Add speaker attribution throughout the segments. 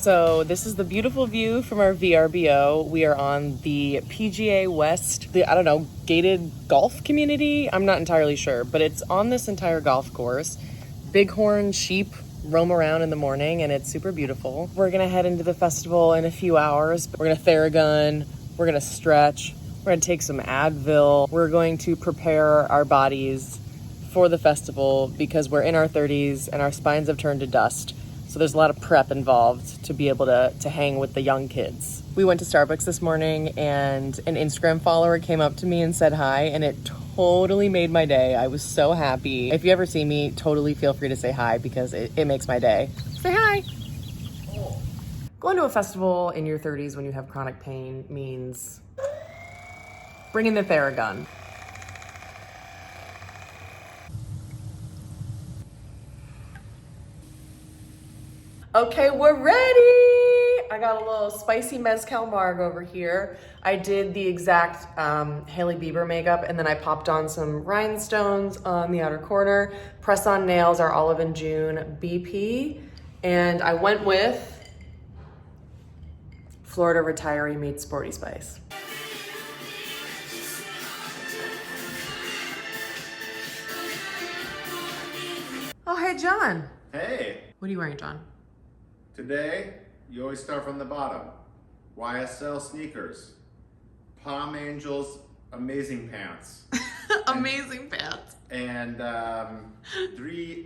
Speaker 1: So this is the beautiful view from our VRBO. We are on the PGA West, gated golf community. I'm not entirely sure, but it's on this entire golf course. Bighorn sheep roam around in the morning and it's super beautiful. We're gonna head into the festival in a few hours. We're gonna Theragun, we're gonna stretch, we're gonna take some Advil. We're going to prepare our bodies for the festival because we're in our 30s and our spines have turned to dust. So there's a lot of prep involved to be able to hang with the young kids. We went to Starbucks this morning and an Instagram follower came up to me and said hi, and it totally made my day. I was so happy. If you ever see me, totally feel free to say hi because it makes my day. Say hi. Going to a festival in your 30s when you have chronic pain means bringing the Theragun. Okay, we're ready. I got a little spicy mezcal marg over here. I did the exact Hailey Bieber makeup and then I popped on some rhinestones on the outer corner. Press-on nails are Olive and June BP. And I went with Florida Retiree meets Sporty Spice. Oh, hey, John.
Speaker 2: Hey.
Speaker 1: What are you wearing, John?
Speaker 2: Today, you always start from the bottom. YSL sneakers. Palm Angels amazing pants.
Speaker 1: Amazing pants.
Speaker 2: And Dries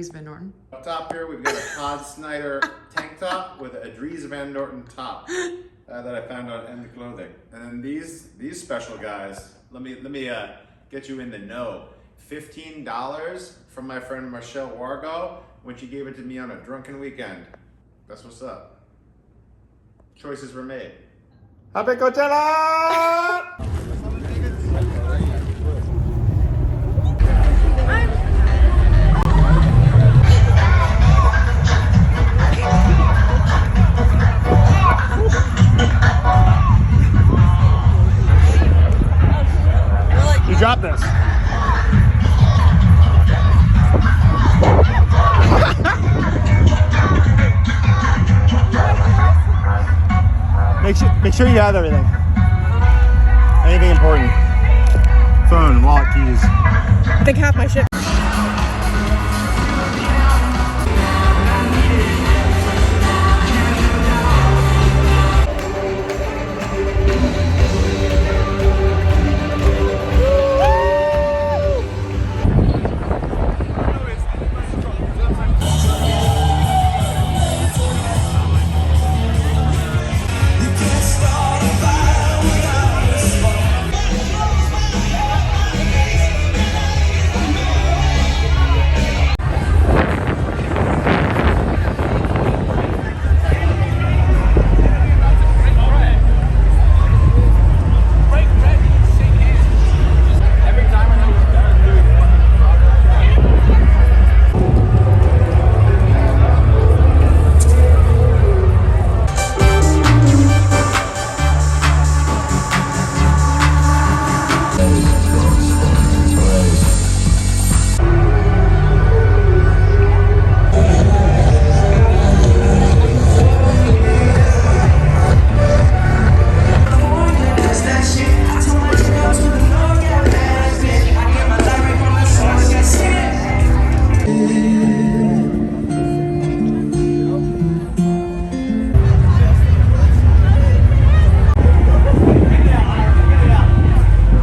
Speaker 1: Van Norton.
Speaker 2: Up top here, we've got a Todd Snyder tank top with a Dries Van Norton top that I found on End Clothing. And then these special guys, let me get you in the know. $15 from my friend Marcelle Wargo when she gave it to me on a drunken weekend. That's what's up. Choices were made. Happy Coachella!
Speaker 3: You dropped this. Make sure you have everything. Anything important. Phone, wallet, keys.
Speaker 1: I think half my shit.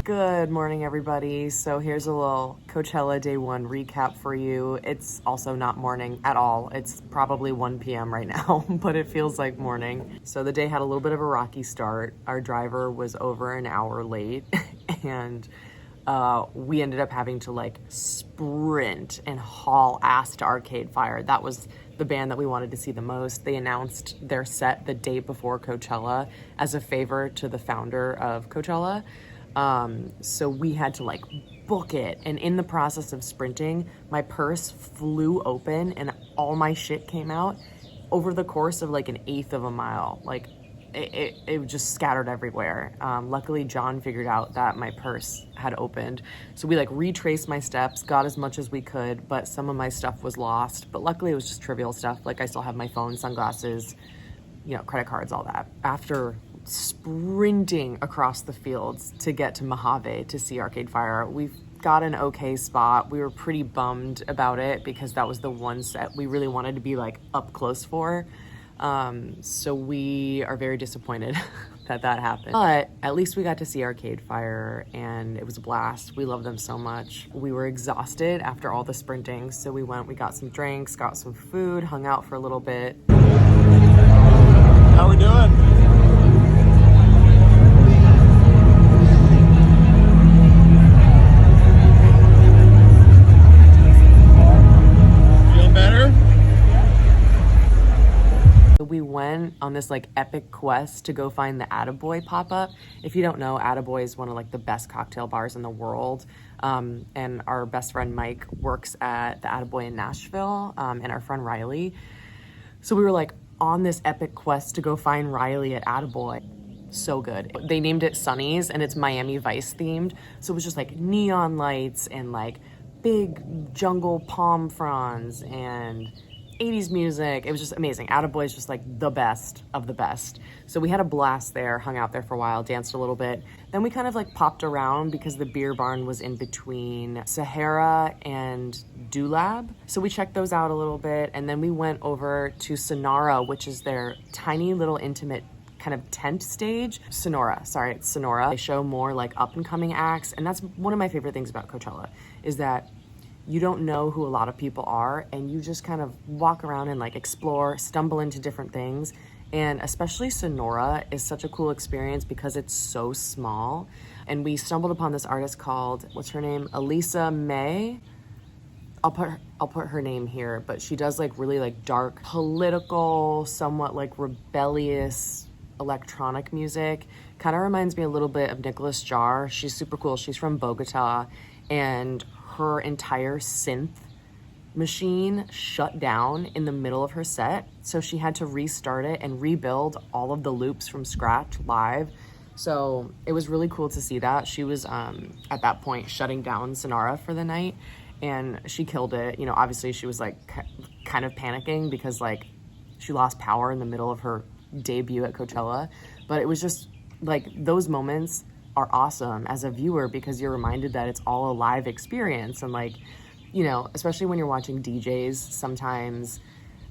Speaker 1: Good morning, everybody. So here's a little Coachella Day 1 recap for you. It's also not morning at all. It's probably 1 p.m. right now, but it feels like morning. So the day had a little bit of a rocky start. Our driver was over an hour late and we ended up having to sprint and haul ass to Arcade Fire. That was the band that we wanted to see the most. They announced their set the day before Coachella as a favor to the founder of Coachella. So we had to book it. And in the process of sprinting, my purse flew open and all my shit came out over the course of an eighth of a mile. it just scattered everywhere. Luckily, John figured out that my purse had opened. So we like retraced my steps, got as much as we could, but some of my stuff was lost. But luckily it was just trivial stuff. Like I still have my phone, sunglasses, you know, credit cards, all that. After sprinting across the fields to get to Mojave to see Arcade Fire, we got an okay spot. We were pretty bummed about it because that was the one set we really wanted to be like up close for. So we are very disappointed that happened. But at least we got to see Arcade Fire and it was a blast. We love them so much. We were exhausted after all the sprinting. So we got some drinks, got some food, hung out for a little bit.
Speaker 3: How we doing?
Speaker 1: We went on this like epic quest to go find the Attaboy pop-up. If you don't know, Attaboy is one of like the best cocktail bars in the world. And our best friend Mike works at the Attaboy in Nashville, and our friend Riley. So we were like on this epic quest to go find Riley at Attaboy. So good. They named it Sunny's and it's Miami Vice themed. So it was just like neon lights and like big jungle palm fronds and 80s music. It was just amazing. Attaboy is just like the best of the best. So we had a blast there, hung out there for a while, danced a little bit. Then we kind of like popped around because the beer barn was in between Sahara and Dulab. So we checked those out a little bit. And then we went over to Sonora, which is their tiny little intimate kind of tent stage. It's Sonora. They show more like up and coming acts. And that's one of my favorite things about Coachella is that you don't know who a lot of people are and you just kind of walk around and like explore, stumble into different things. And especially Sonora is such a cool experience because it's so small. And we stumbled upon this artist called, what's her name? Elisa May. I'll put her name here, but she does like really like dark, political, somewhat like rebellious electronic music. Kind of reminds me a little bit of Nicholas Jar. She's super cool. She's from Bogota, and her entire synth machine shut down in the middle of her set. So she had to restart it and rebuild all of the loops from scratch live. So it was really cool to see that. She was at that point shutting down Sonora for the night and she killed it. You know, obviously she was like kind of panicking because like she lost power in the middle of her debut at Coachella. But it was just like those moments are awesome as a viewer because you're reminded that it's all a live experience. And like, you know, especially when you're watching DJs, sometimes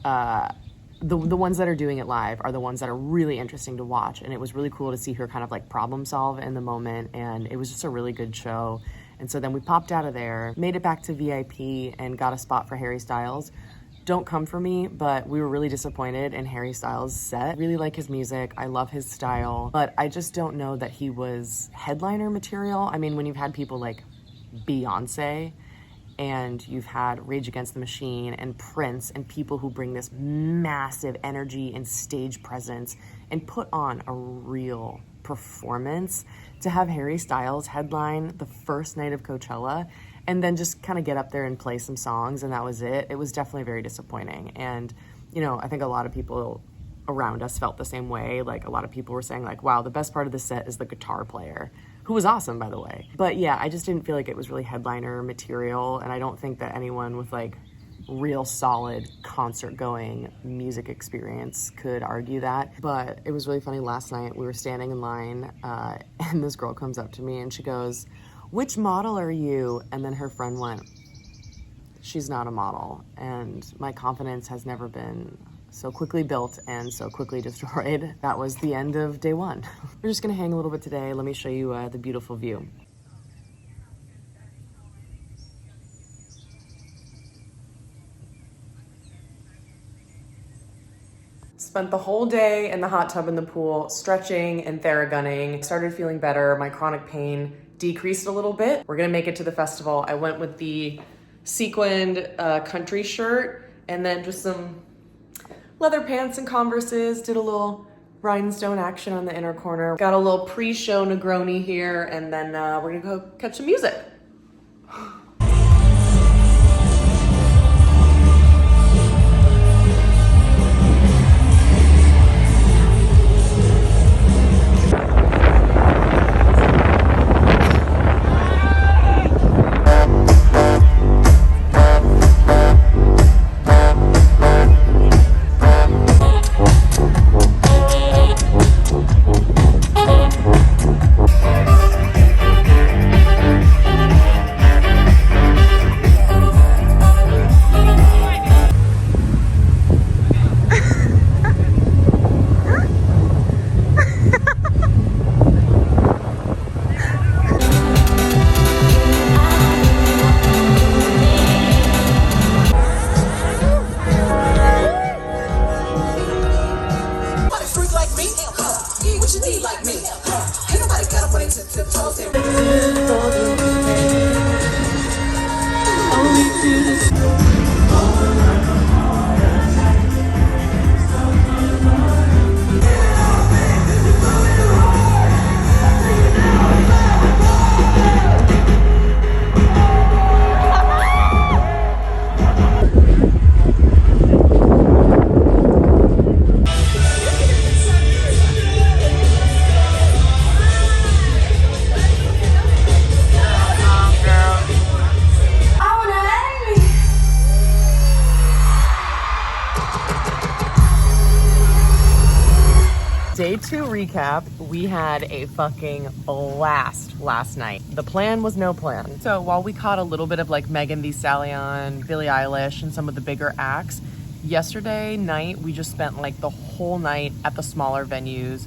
Speaker 1: the ones that are doing it live are the ones that are really interesting to watch. And it was really cool to see her kind of like problem solve in the moment. And it was just a really good show. And so then we popped out of there, made it back to VIP and got a spot for Harry Styles. Don't come for me, but we were really disappointed in Harry Styles' set. Really like his music. I love his style, but I just don't know that he was headliner material. I mean, when you've had people like Beyonce and you've had Rage Against the Machine and Prince and people who bring this massive energy and stage presence and put on a real performance, to have Harry Styles headline the first night of Coachella and then just kind of get up there and play some songs and that was it. It was definitely very disappointing. And, you know, I think a lot of people around us felt the same way. Like a lot of people were saying like, wow, the best part of the set is the guitar player, who was awesome, by the way. But yeah, I just didn't feel like it was really headliner material. And I don't think that anyone with like real solid concert going music experience could argue that. But it was really funny. Last night we were standing in line and this girl comes up to me and she goes, "Which model are you?" And then her friend went, "She's not a model." And my confidence has never been so quickly built and so quickly destroyed. That was the end of day one. We're just gonna hang a little bit today. Let me show you the beautiful view. Spent the whole day in the hot tub in the pool, stretching and theragunning. Started feeling better. My chronic pain decreased a little bit. We're gonna make it to the festival. I went with the sequined country shirt and then just some leather pants and Converses. Did a little rhinestone action on the inner corner. Got a little pre-show Negroni here, and then we're gonna go catch some music. Day 2 recap, we had a fucking blast last night. The plan was no plan. So while we caught a little bit of like Megan Thee Stallion, Billie Eilish, and some of the bigger acts, yesterday night we just spent like the whole night at the smaller venues,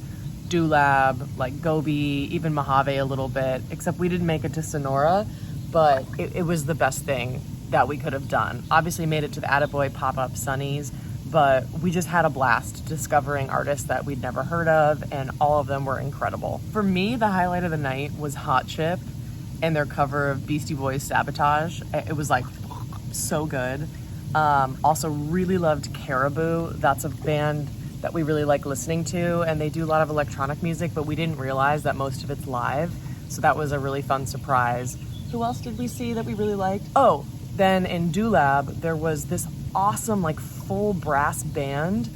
Speaker 1: Dulab, like Gobi, even Mojave a little bit, except we didn't make it to Sonora, but it was the best thing that we could have done. Obviously made it to the Attaboy pop-up Sunnies, but we just had a blast discovering artists that we'd never heard of, and all of them were incredible. For me, the highlight of the night was Hot Chip and their cover of Beastie Boys' Sabotage. It was like so good. Also really loved Caribou. That's a band that we really like listening to, and they do a lot of electronic music, but we didn't realize that most of it's live. So that was a really fun surprise. Who else did we see that we really liked? Oh, then in Dulab, there was this awesome like full brass band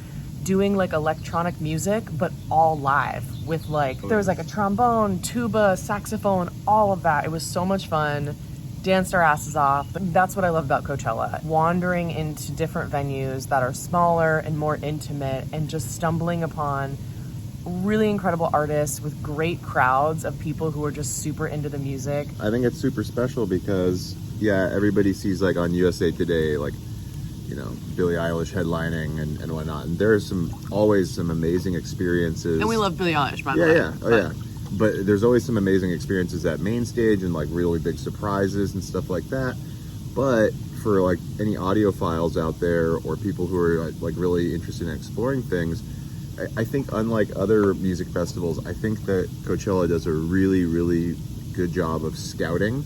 Speaker 1: doing like electronic music, but all live with like, there was like a trombone, tuba, saxophone, all of that. It was so much fun. Danced our asses off. That's what I love about Coachella. Wandering into different venues that are smaller and more intimate, and just stumbling upon really incredible artists with great crowds of people who are just super into the music.
Speaker 3: I think it's super special because, yeah, everybody sees like on USA Today, like, you know, Billie Eilish headlining and whatnot. And there's always some amazing experiences.
Speaker 1: And we love Billie Eilish, by the way.
Speaker 3: Yeah, oh yeah. But there's always some amazing experiences at main stage and like really big surprises and stuff like that. But for like any audiophiles out there or people who are like really interested in exploring things, I think unlike other music festivals, I think that Coachella does a really, really good job of scouting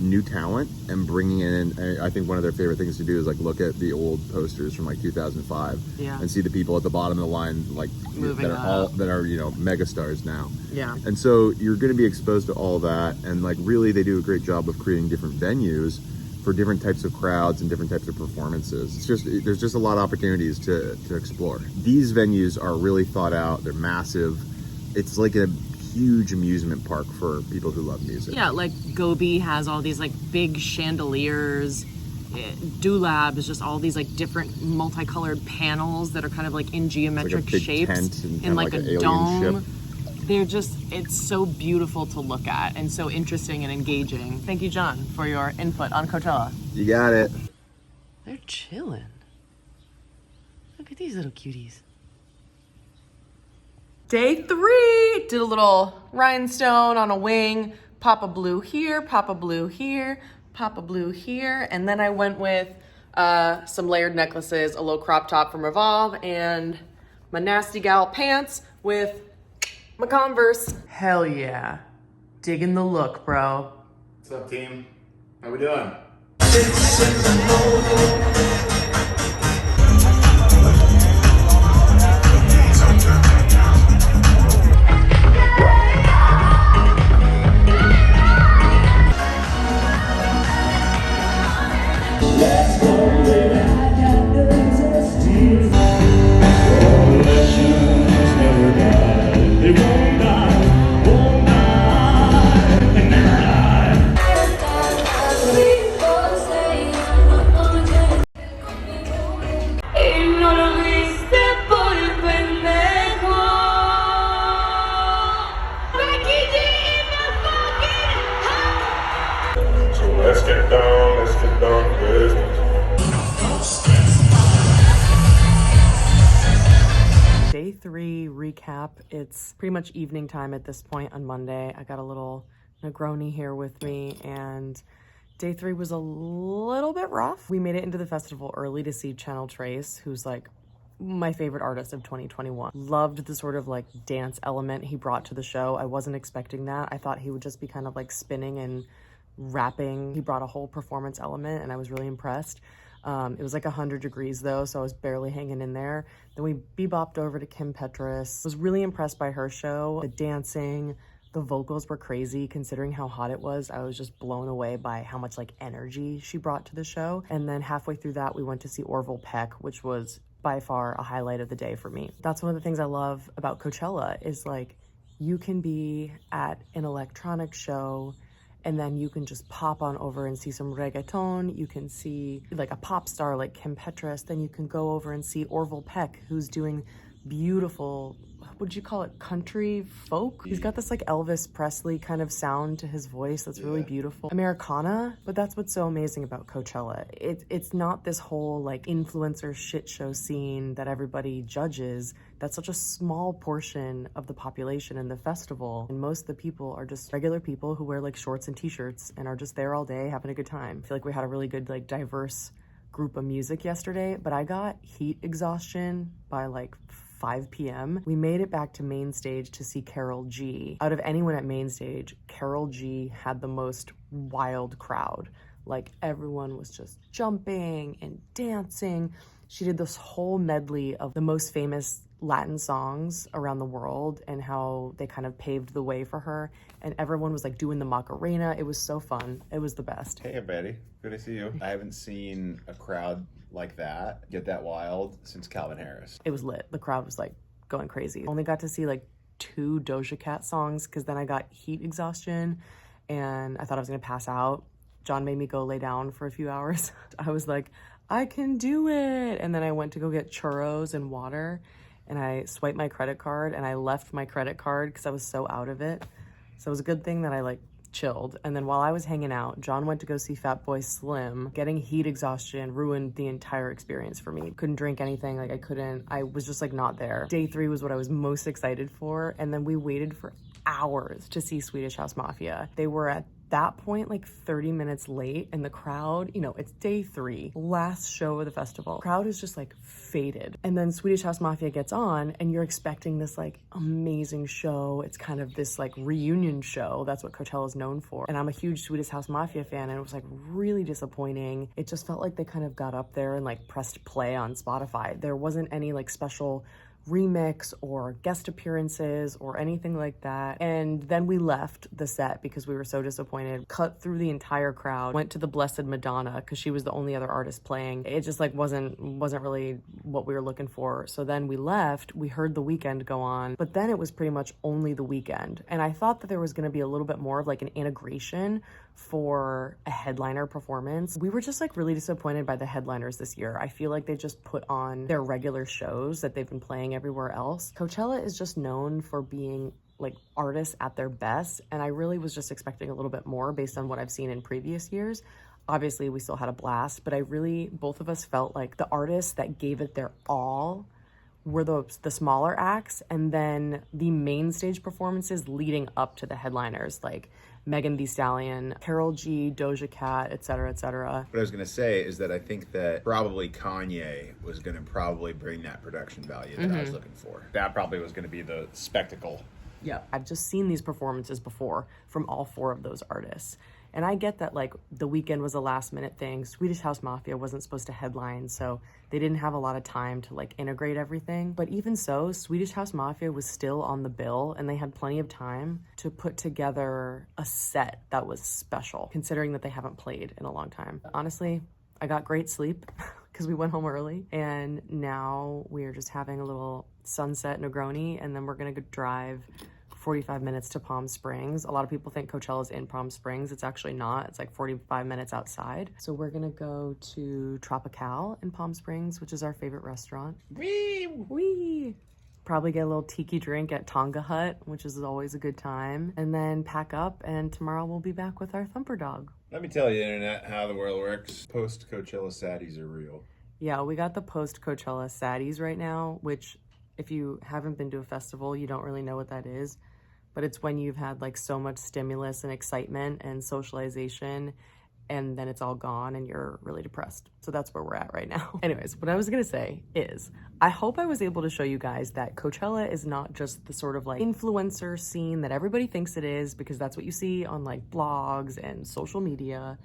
Speaker 3: new talent and bringing in. I think one of their favorite things to do is like look at the old posters from like 2005 and see the people at the bottom of the line like
Speaker 1: moving
Speaker 3: that are you know megastars now.
Speaker 1: Yeah.
Speaker 3: And so you're going to be exposed to all that, and like really they do a great job of creating different venues for different types of crowds and different types of performances. It's just, there's just a lot of opportunities to explore. These venues are really thought out. They're massive. It's like a huge amusement park for people who love music.
Speaker 1: Yeah, like Gobi has all these like big chandeliers. Dulab is just all these like different multicolored panels that are kind of like in geometric
Speaker 3: like a big
Speaker 1: shapes
Speaker 3: tent and
Speaker 1: in like
Speaker 3: an
Speaker 1: a
Speaker 3: alien
Speaker 1: dome.
Speaker 3: ship.
Speaker 1: They're just, it's so beautiful to look at and so interesting and engaging. Thank you, John, for your input on Coachella.
Speaker 3: You got it.
Speaker 1: They're chilling. Look at these little cuties. Day 3, did a little rhinestone on a wing, Papa Blue here, Papa Blue here, Papa Blue here, and then I went with some layered necklaces, a low crop top from Revolve, and my Nasty Gal pants with my Converse. Hell yeah. Digging the look, bro.
Speaker 2: What's up, team? How we doing?
Speaker 4: Let's get down to business.
Speaker 1: Day 3 recap. It's pretty much evening time at this point on Monday. I got a little Negroni here with me, and day 3 was a little bit rough. We made it into the festival early to see Channel Trace, who's like my favorite artist of 2021. Loved the sort of like dance element he brought to the show. I wasn't expecting that. I thought he would just be kind of like spinning and rapping. He brought a whole performance element and I was really impressed. It was like 100 degrees though, so I was barely hanging in there. Then we bebopped over to Kim Petras. Was really impressed by her show. The dancing, the vocals were crazy considering how hot it was. I was just blown away by how much like energy she brought to the show. And then halfway through that, we went to see Orville Peck, which was by far a highlight of the day for me. That's one of the things I love about Coachella is like you can be at an electronic show and then you can just pop on over and see some reggaeton. You can see like a pop star like Kim Petras. Then you can go over and see Orville Peck, who's doing beautiful, what would you call it, country folk? He's got this like Elvis Presley kind of sound to his voice that's really beautiful. Americana, but that's what's so amazing about Coachella. It's not this whole like influencer shit show scene that everybody judges. That's such a small portion of the population in the festival. And most of the people are just regular people who wear like shorts and t-shirts and are just there all day having a good time. I feel like we had a really good like diverse group of music yesterday, but I got heat exhaustion by like 5 p.m. We made it back to main stage to see Carol G. Out of anyone at main stage, Carol G had the most wild crowd. Like everyone was just jumping and dancing. She did this whole medley of the most famous Latin songs around the world and how they kind of paved the way for her. And everyone was like doing the Macarena. It was so fun. It was the best.
Speaker 2: Hey, Betty. Good to see you. I haven't seen a crowd like that get that wild since Calvin Harris.
Speaker 1: It was lit. The crowd was like going crazy. Only got to see like 2 Doja Cat songs because then I got heat exhaustion and I thought I was gonna pass out. John made me go lay down for a few hours. I was like, I can do it. And then I went to go get churros and water and I swiped my credit card and I left my credit card because I was so out of it. So it was a good thing that I like chilled. And then while I was hanging out, John went to go see Fatboy Slim. Getting heat exhaustion ruined the entire experience for me. Couldn't drink anything. Like I was just like not there. Day 3 was what I was most excited for. And then we waited for hours to see Swedish House Mafia. They were at that point like 30 minutes late and the crowd, you know, it's day 3, last show of the festival. Crowd is just like faded. And then Swedish House Mafia gets on and you're expecting this like amazing show. It's kind of this like reunion show. That's what Coachella is known for. And I'm a huge Swedish House Mafia fan and it was like really disappointing. It just felt like they kind of got up there and like pressed play on Spotify. There wasn't any like special remix or guest appearances or anything like that. And then we left the set because we were so disappointed, cut through the entire crowd, went to the Blessed Madonna because she was the only other artist playing. It just like wasn't really what we were looking for. So then we left, we heard The Weeknd go on, but then it was pretty much only The Weeknd. And I thought that there was going to be a little bit more of like an integration for a headliner performance. We were just like really disappointed by the headliners this year. I feel like they just put on their regular shows that they've been playing everywhere else. Coachella is just known for being like artists at their best, and I really was just expecting a little bit more based on what I've seen in previous years. Obviously, we still had a blast, but both of us felt like the artists that gave it their all were the smaller acts, and then the main stage performances leading up to the headliners, like Megan Thee Stallion, Karol G, Doja Cat, etc., etc.
Speaker 2: What I was going to say is that I think that probably Kanye was going to probably bring that production value that I was looking for. That probably was going to be the spectacle.
Speaker 1: Yeah, I've just seen these performances before from all 4 of those artists. And I get that like The Weeknd was a last minute thing. Swedish House Mafia wasn't supposed to headline, so they didn't have a lot of time to like integrate everything. But even so, Swedish House Mafia was still on the bill and they had plenty of time to put together a set that was special, considering that they haven't played in a long time. Honestly, I got great sleep because we went home early and now we are just having a little sunset Negroni and then we're gonna go drive 45 minutes to Palm Springs. A lot of people think Coachella's in Palm Springs. It's actually not. It's like 45 minutes outside. So we're gonna go to Tropical in Palm Springs, which is our favorite restaurant. Wee! Probably get a little tiki drink at Tonga Hut, which is always a good time. And then pack up and tomorrow we'll be back with our Thumper Dog.
Speaker 2: Let me tell you, Internet, how the world works. Post-Coachella saddies are real.
Speaker 1: Yeah, we got the post-Coachella saddies right now, which if you haven't been to a festival, you don't really know what that is. But it's when you've had like so much stimulus and excitement and socialization and then it's all gone and you're really depressed. So that's where we're at right now. Anyways, what I was gonna say is, I hope I was able to show you guys that Coachella is not just the sort of like influencer scene that everybody thinks it is, because that's what you see on like blogs and social media.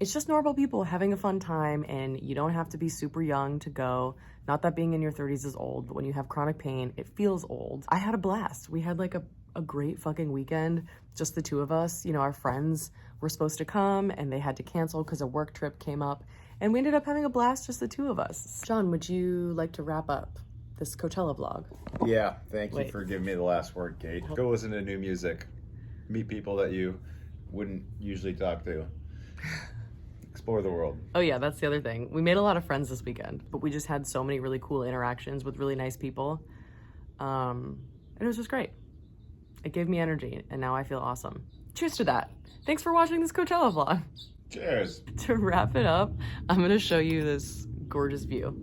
Speaker 1: It's just normal people having a fun time, and you don't have to be super young to go. Not that being in your 30s is old, but when you have chronic pain, it feels old. I had a blast. We had like a great fucking weekend, just the two of us. You know, our friends were supposed to come and they had to cancel because a work trip came up, and we ended up having a blast, just the two of us. John, would you like to wrap up this Coachella vlog?
Speaker 2: Yeah, thank you
Speaker 1: Wait.
Speaker 2: for giving me the last word, Kate. Go listen to new music. Meet people that you wouldn't usually talk to. Explore the world.
Speaker 1: Oh yeah, that's the other thing. We made a lot of friends this weekend, but we just had so many really cool interactions with really nice people. And it was just great. It gave me energy, and now I feel awesome. Cheers to that. Thanks for watching this Coachella vlog.
Speaker 2: Cheers.
Speaker 1: To wrap it up, I'm gonna show you this gorgeous view.